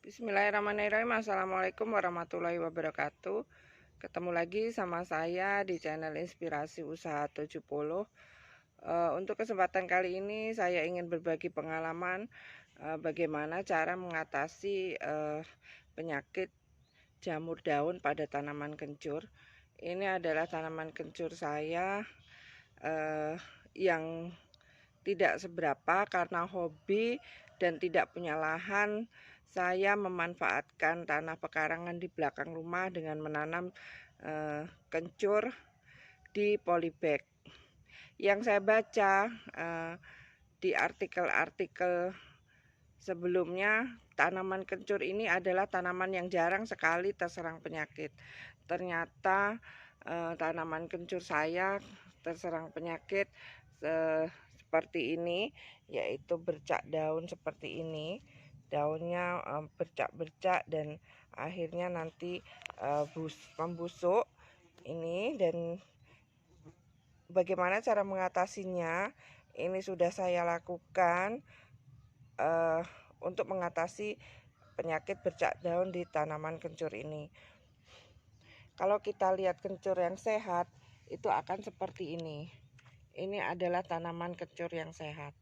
Bismillahirrahmanirrahim. Assalamualaikum warahmatullahi wabarakatuh. Ketemu lagi sama saya di channel Inspirasi Usaha 70. Untuk kesempatan kali ini saya ingin berbagi pengalaman bagaimana cara mengatasi penyakit jamur daun pada tanaman kencur. Ini adalah tanaman kencur saya yang tidak seberapa karena hobi dan tidak punya lahan. Saya memanfaatkan tanah pekarangan di belakang rumah dengan menanam kencur di polybag. Yang saya baca di artikel-artikel sebelumnya, tanaman kencur ini adalah tanaman yang jarang sekali terserang penyakit. Ternyata tanaman kencur saya terserang penyakit seperti ini, yaitu bercak daun seperti ini. Daunnya bercak-bercak dan akhirnya nanti membusuk ini. Dan bagaimana cara mengatasinya, ini sudah saya lakukan untuk mengatasi penyakit bercak daun di tanaman kencur ini. Kalau kita lihat kencur yang sehat, itu akan seperti ini. Ini adalah tanaman kencur yang sehat.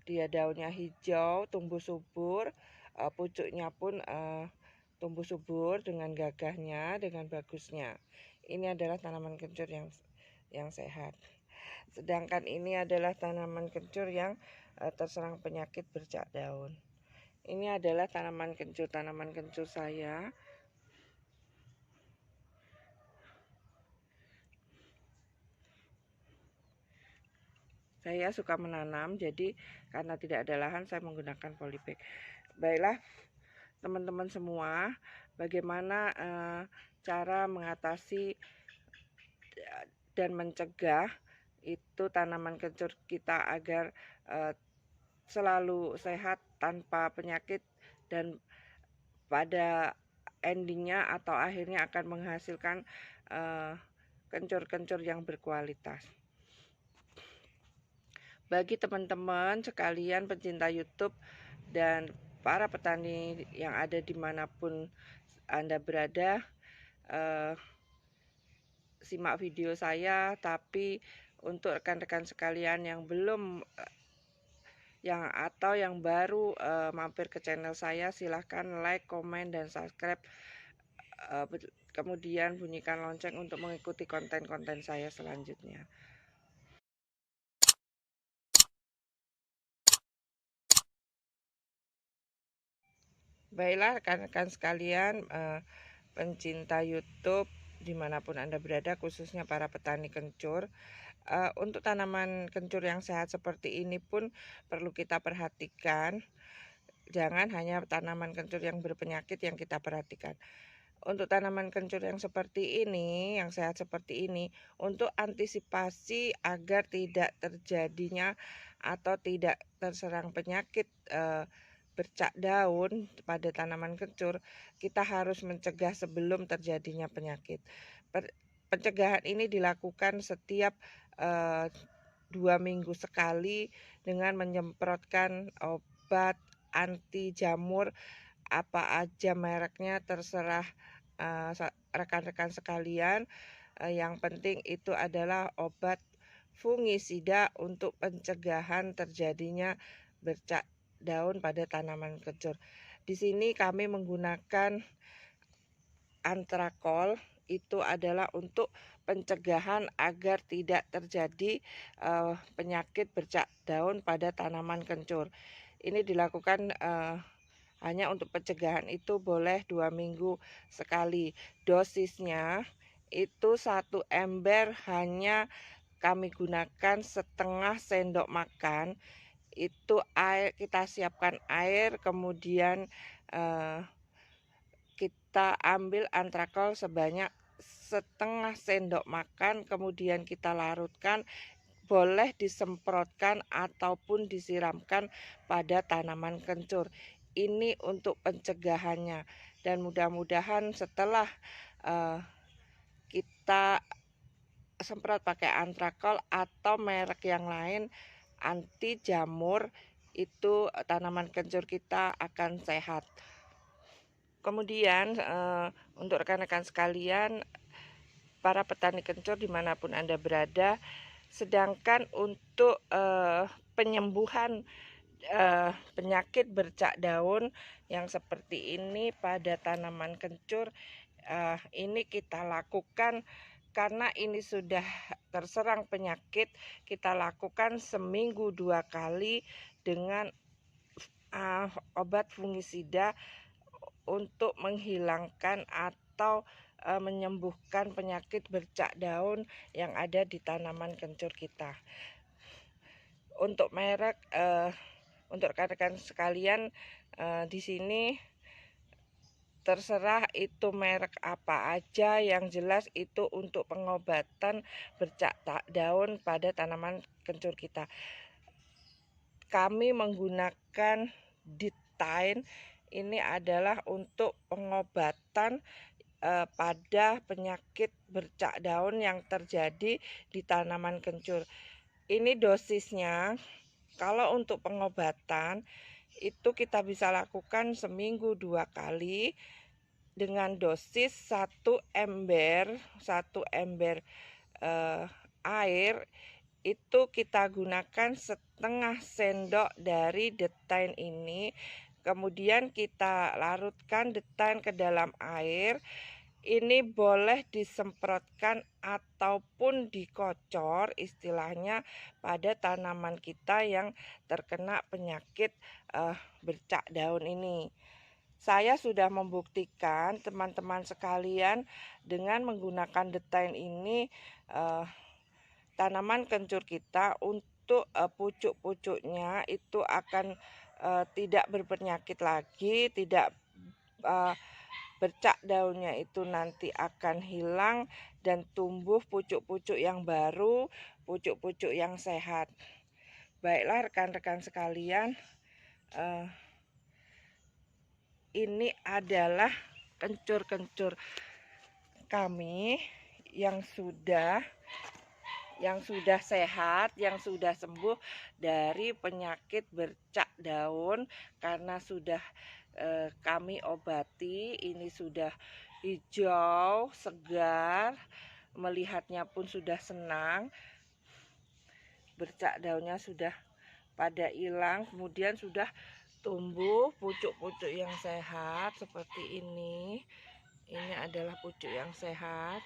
Dia daunnya hijau, tumbuh subur, pucuknya pun tumbuh subur dengan gagahnya, dengan bagusnya. Ini adalah tanaman kencur yang sehat. Sedangkan ini adalah tanaman kencur yang terserang penyakit bercak daun. Ini adalah tanaman kencur saya. Saya suka menanam, jadi karena tidak ada lahan saya menggunakan polybag. Baiklah teman-teman semua, bagaimana cara mengatasi dan mencegah itu tanaman kencur kita agar selalu sehat tanpa penyakit dan pada endingnya atau akhirnya akan menghasilkan kencur-kencur yang berkualitas. Bagi teman-teman sekalian pencinta YouTube dan para petani yang ada dimanapun Anda berada, simak video saya. Tapi untuk rekan-rekan sekalian yang belum yang baru mampir ke channel saya, silahkan like, komen, dan subscribe. Kemudian bunyikan lonceng untuk mengikuti konten-konten saya selanjutnya. Baiklah rekan-rekan sekalian, pencinta YouTube dimanapun Anda berada, khususnya para petani kencur, untuk tanaman kencur yang sehat seperti ini pun perlu kita perhatikan. Jangan hanya tanaman kencur yang berpenyakit yang kita perhatikan. Untuk tanaman kencur yang seperti ini, yang sehat seperti ini, untuk antisipasi agar tidak terjadinya atau tidak terserang penyakit bercak daun pada tanaman kencur, kita harus mencegah sebelum terjadinya penyakit. Pencegahan ini dilakukan setiap 2 minggu sekali dengan menyemprotkan obat anti jamur, apa aja mereknya terserah rekan-rekan sekalian. Yang penting itu adalah obat fungisida untuk pencegahan terjadinya bercak daun pada tanaman kencur. Di sini kami menggunakan antrakol, itu adalah untuk pencegahan agar tidak terjadi penyakit bercak daun pada tanaman kencur. Ini dilakukan hanya untuk pencegahan, itu boleh 2 minggu sekali. Dosisnya itu 1 ember hanya kami gunakan setengah sendok makan. Itu air, kita siapkan air, kemudian kita ambil antrakol sebanyak setengah sendok makan, kemudian kita larutkan. Boleh disemprotkan ataupun disiramkan pada tanaman kencur. Ini untuk pencegahannya, dan mudah-mudahan setelah kita semprot pakai antrakol atau merek yang lain anti jamur, itu tanaman kencur kita akan sehat. Kemudian untuk rekan-rekan sekalian, para petani kencur dimanapun Anda berada, sedangkan untuk penyembuhan penyakit bercak daun yang seperti ini pada tanaman kencur, ini kita lakukan karena ini sudah terserang penyakit. Kita lakukan seminggu 2 kali dengan obat fungisida untuk menghilangkan atau menyembuhkan penyakit bercak daun yang ada di tanaman kencur kita. Untuk merek, untuk rekan-rekan sekalian, di sini terserah itu merek apa aja, yang jelas itu untuk pengobatan bercak daun pada tanaman kencur kita. Kami menggunakan Ditain, ini adalah untuk pengobatan pada penyakit bercak daun yang terjadi di tanaman kencur. Ini dosisnya, kalau untuk pengobatan itu kita bisa lakukan seminggu 2 kali dengan dosis 1 ember air itu kita gunakan setengah sendok dari Detain ini. Kemudian kita larutkan Detain ke dalam air. Ini boleh disemprotkan ataupun dikocor istilahnya pada tanaman kita yang terkena penyakit bercak daun ini. Saya sudah membuktikan teman-teman sekalian dengan menggunakan Detain ini, tanaman kencur kita untuk pucuk-pucuknya itu akan tidak berpenyakit lagi, tidak bercak daunnya itu nanti akan hilang dan tumbuh pucuk-pucuk yang baru, pucuk-pucuk yang sehat. Baiklah rekan-rekan sekalian, ini adalah kencur-kencur kami yang sudah sehat, yang sudah sembuh dari penyakit bercak daun karena sudah kami obati. Ini sudah hijau, segar, melihatnya pun sudah senang. Bercak daunnya sudah pada hilang, kemudian sudah tumbuh pucuk-pucuk yang sehat seperti ini. Ini adalah pucuk yang sehat.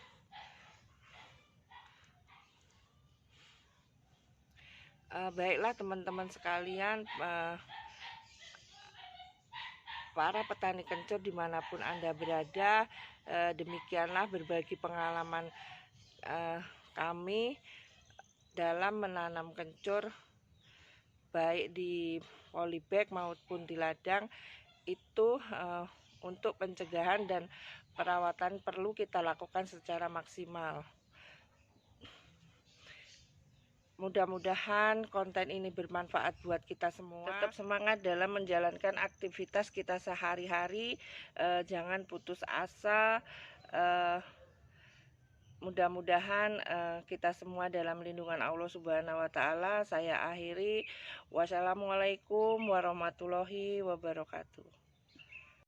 Baiklah teman-teman sekalian, para petani kencur dimanapun Anda berada, demikianlah berbagi pengalaman kami dalam menanam kencur baik di polybag maupun di ladang. Itu untuk pencegahan dan perawatan perlu kita lakukan secara maksimal. Mudah-mudahan konten ini bermanfaat buat kita semua. Tetap semangat dalam menjalankan aktivitas kita sehari-hari, jangan putus asa. Mudah-mudahan kita semua dalam lindungan Allah Subhanahu wa Ta'ala. Saya akhiri, wassalamualaikum warahmatullahi wabarakatuh.